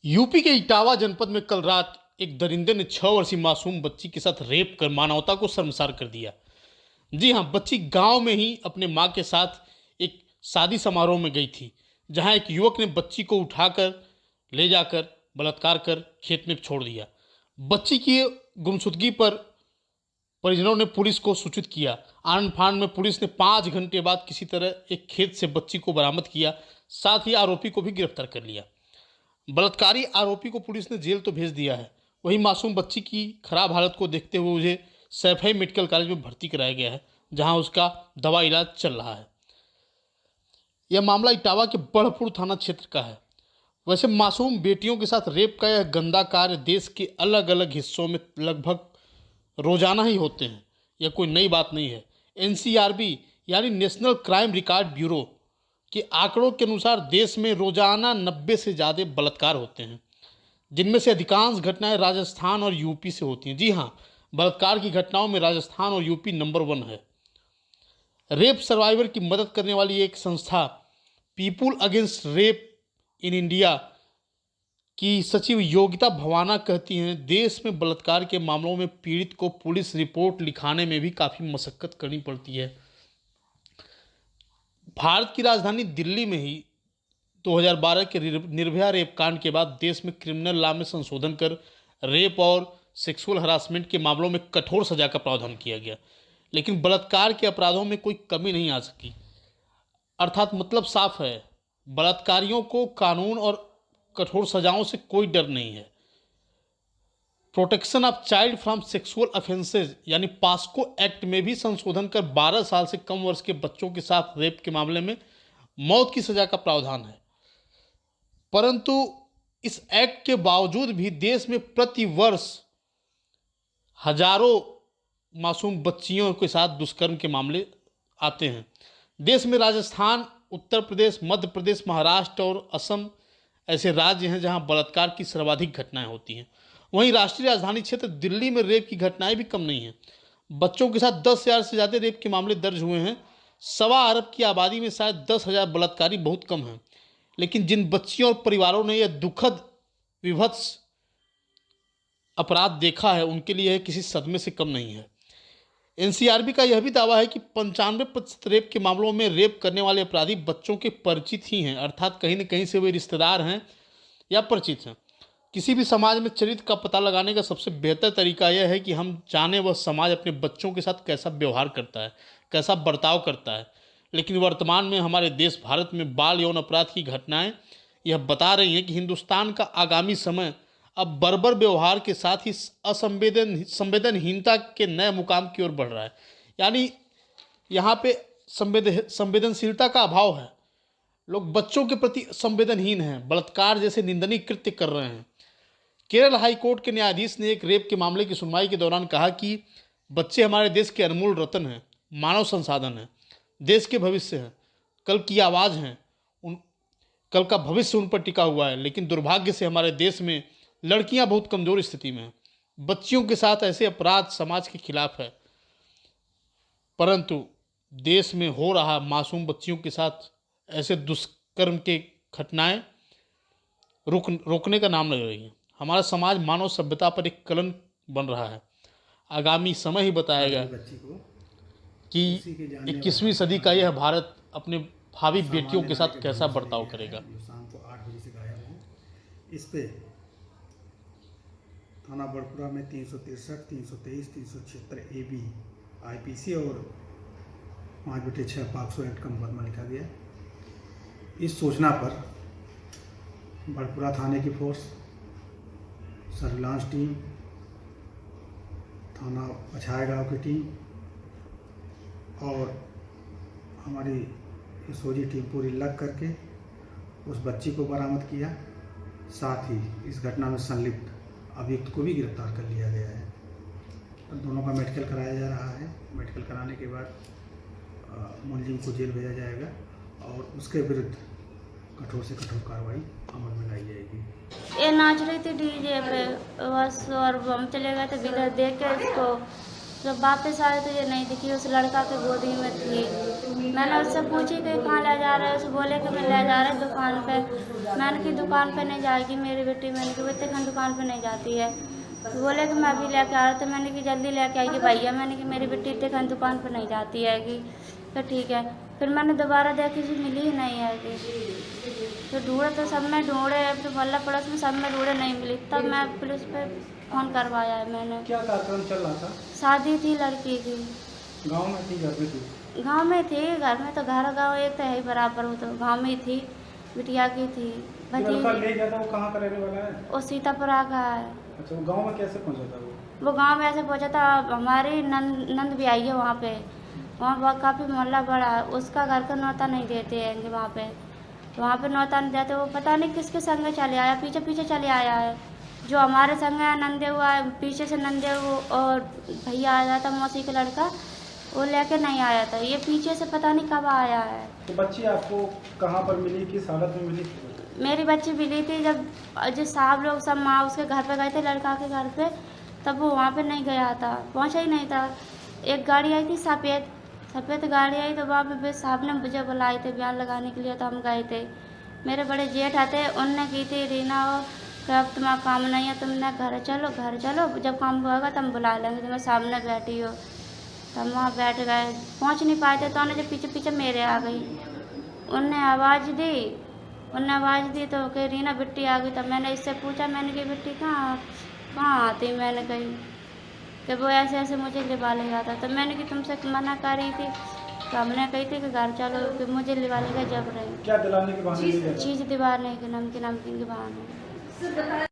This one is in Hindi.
यूपी के इटावा जनपद में कल रात एक दरिंदे ने 6 वर्षीय मासूम बच्ची के साथ रेप कर मानवता को शर्मसार कर दिया। जी हां, बच्ची गांव में ही अपने मां के साथ एक शादी समारोह में गई थी, जहां एक युवक ने बच्ची को उठाकर ले जाकर बलात्कार कर खेत में छोड़ दिया। बच्ची की गुमशुदगी पर परिजनों ने पुलिस को सूचित किया। आनन फानन में पुलिस ने 5 घंटे बाद किसी तरह एक खेत से बच्ची को बरामद किया, साथ ही आरोपी को भी गिरफ्तार कर लिया। बलात्कारी आरोपी को पुलिस ने जेल तो भेज दिया है, वहीं मासूम बच्ची की खराब हालत को देखते हुए उसे सैफई मेडिकल कॉलेज में भर्ती कराया गया है, जहां उसका दवा इलाज चल रहा है। यह मामला इटावा के बढ़पुर थाना क्षेत्र का है। वैसे मासूम बेटियों के साथ रेप का यह गंदा कार्य देश के अलग अलग हिस्सों में लगभग रोजाना ही होते हैं। यह कोई नई बात नहीं है। एनसीआरबी यानी नेशनल क्राइम रिकॉर्ड ब्यूरो के आंकड़ों के अनुसार देश में रोजाना 90 से ज़्यादा बलात्कार होते हैं, जिनमें से अधिकांश घटनाएं राजस्थान और यूपी से होती हैं। जी हाँ, बलात्कार की घटनाओं में राजस्थान और यूपी नंबर 1 है। रेप सर्वाइवर की मदद करने वाली एक संस्था people against rape in India की सचिव योगिता भवाना कहती हैं, देश में बलात्कार के मामलों में पीड़ित को पुलिस रिपोर्ट लिखाने में भी काफ़ी मशक्कत करनी पड़ती है। भारत की राजधानी दिल्ली में ही 2012 के निर्भया रेप कांड के बाद देश में क्रिमिनल लॉ में संशोधन कर रेप और सेक्सुअल हरासमेंट के मामलों में कठोर सजा का प्रावधान किया गया, लेकिन बलात्कार के अपराधों में कोई कमी नहीं आ सकी। अर्थात मतलब साफ है, बलात्कारियों को कानून और कठोर सजाओं से कोई डर नहीं है। Protection of child from sexual offences यानी पास्को एक्ट में भी संशोधन कर 12 साल से कम वर्ष के बच्चों के साथ रेप के मामले में मौत की सजा का प्रावधान है। परंतु इस एक्ट के बावजूद भी देश में प्रति वर्ष हजारों मासूम बच्चियों के साथ दुष्कर्म के मामले आते हैं। देश में राजस्थान, उत्तर प्रदेश, मध्य प्रदेश, महाराष्ट्र और असम ऐसे राज्य हैं जहां बलात्कार की सर्वाधिक घटनाएं होती हैं। वहीं राष्ट्रीय राजधानी क्षेत्र दिल्ली में रेप की घटनाएं भी कम नहीं हैं। बच्चों के साथ 10,000 से ज़्यादा रेप के मामले दर्ज हुए हैं। 1.25 अरब की आबादी में शायद 10,000 बलात्कारी बहुत कम हैं, लेकिन जिन बच्चियों और परिवारों ने यह दुखद विभत्स अपराध देखा है, उनके लिए यह किसी सदमे से कम नहीं है। एनसीआरबी का यह भी दावा है कि 95% रेप के मामलों में रेप करने वाले अपराधी बच्चों के परिचित ही हैं, अर्थात कहीं न कहीं से वे रिश्तेदार हैं या परिचित हैं। किसी भी समाज में चरित्र का पता लगाने का सबसे बेहतर तरीका यह है कि हम जाने वह समाज अपने बच्चों के साथ कैसा व्यवहार करता है, कैसा बर्ताव करता है। लेकिन वर्तमान में हमारे देश भारत में बाल यौन अपराध की घटनाएं यह बता रही हैं कि हिंदुस्तान का आगामी समय अब बर्बर व्यवहार के साथ ही संवेदनहीनता के नए मुकाम की ओर बढ़ रहा है। यानी यहाँ पे संवेदनशीलता का अभाव है। लोग बच्चों के प्रति संवेदनहीन हैं, बलात्कार जैसे निंदनीय कृत्य कर रहे हैं। केरल हाई कोर्ट के न्यायाधीश ने एक रेप के मामले की सुनवाई के दौरान कहा कि बच्चे हमारे देश के अनमोल रत्न हैं, मानव संसाधन हैं, देश के भविष्य हैं, कल की आवाज़ हैं, कल का भविष्य उन पर टिका हुआ है। लेकिन दुर्भाग्य से हमारे देश में लड़कियां बहुत कमज़ोर स्थिति में हैं। बच्चियों के साथ ऐसे अपराध समाज के खिलाफ है, परंतु देश में हो रहा मासूम बच्चियों के साथ ऐसे दुष्कर्म के घटनाएं रोकने का नाम ले रही हैं। हमारा समाज मानव सभ्यता पर एक कलंक बन रहा है। आगामी समय ही बताएगा कि 21वीं सदी का यह भारत अपने भावी बेटियों के साथ कैसा बर्ताव करेगा। शाम को 8 बजे से गायब हैं। इस पे थाना बड़पुरा में 363, 323, 376 AB IPC और 5/6 पॉक्सो एक्ट का मुकदमा लिखा गया। इस सूचना पर बड़पुरा थाने की फोर्स, सर्विलांस टीम, थाना पछाया गाँव की टीम और हमारी एसओजी टीम पूरी लग करके उस बच्ची को बरामद किया। साथ ही इस घटना में संलिप्त अभियुक्त को भी गिरफ्तार कर लिया गया है। दोनों का मेडिकल कराया जा रहा है। मेडिकल कराने के बाद मुलजिम को जेल भेजा जाएगा और उसके विरुद्ध कठोर से कठोर कार्रवाई अमल में लाई जाएगी। ये नाच रही थी डीजे पे, बस और बम चले गए थे। इधर देख के इसको जब वापस आए तो ये नहीं दिखी, उस लड़का के गोदी में थी। मैंने उससे पूछी कि कहाँ ले जा रहे हो, उसे बोले कि मैं ले जा रहे दुकान पे। मैंने कि दुकान पे नहीं जाएगी मेरी बेटी, मैंने कि इतने खन दुकान पे नहीं जाती है। तो बोले कि मैं अभी लेके आ रहा था। मैंने कि जल्दी लेके आइए भैया, मैंने कि मेरी बेटी इतने खन दुकान पे नहीं जाती है कि। तो ठीक है। फिर मैंने दोबारा देखी जी, मिली ही नहीं है कि। तो ढूंढे तो सब में ढूंढे, तो मोहल्ला पड़ोस में सब में ढूंढे, नहीं मिली। तब मैं पुलिस पे फ़ोन करवाया है मैंने। क्या कार्यक्रम चल रहा था? शादी थी लड़की की। गांव में थी, घर में थी? गांव में थी, घर में तो घर गांव एक तो है ही बराबर, हो तो गांव में ही थी, बिटिया की थी। जो लड़का ले गया था वो कहाँ का रहने वाला है? वो सीतापुरा का है। अच्छा, वो गांव में कैसे पहुंचा था वो गांव में ऐसे पहुंचा था, हमारी नंद भी आई है वहाँ पे। वहाँ काफ़ी मोहल्ला बड़ा है, उसका घर का न्योता नहीं देते हैं वहाँ पे। तो वहाँ पे न्योता नहीं देते, वो पता नहीं किसके संग चले आया, पीछे पीछे चले आया है। जो हमारे संग है नंदे हुआ है, पीछे से नंदे और भैया आया था, मौसी का लड़का, वो लेके नहीं आया था। ये पीछे से पता नहीं कब आया है। तो बच्ची आपको कहाँ पर मिली, किस हालत में मिली? मेरी बच्ची मिली थी जब साहब लोग सब माँ उसके घर पे गए थे, लड़का के घर पे, तब वो वहाँ पे नहीं गया था, पहुँचा ही नहीं था। एक गाड़ी आई थी सफ़ेद गाड़ी आई, तो वहाँ पे साहब ने मुझे बुलाए थे बयान लगाने के लिए, तो हम गए थे। मेरे बड़े जेठ आते, उनने की थी रीना हो कि अब तुम्हारा काम नहीं है, तुमने घर चलो, जब काम होगा तब बुला लेंगे, तुम्हें सामने बैठी हो। तब वहाँ बैठ गए, पहुँच नहीं पाए थे, तो उन्हें जब पीछे पीछे मेरे आ गई। उनने आवाज़ दी तो कह रीना बिट्टी आ गई। तब मैंने इससे पूछा, मैंने कही बिट्टी कहाँ आती, मैंने कही कि वो ऐसे ऐसे मुझे लिवा ले जाता। तो मैंने कि तुमसे मना कर रही थी, तो हमने कही थी कि घर चलो, कि मुझे लिवा लेगा जब रही। क्या दिलाने के बहाने ले गया था? चीज़ दिवाने के नमकीन के बहाने।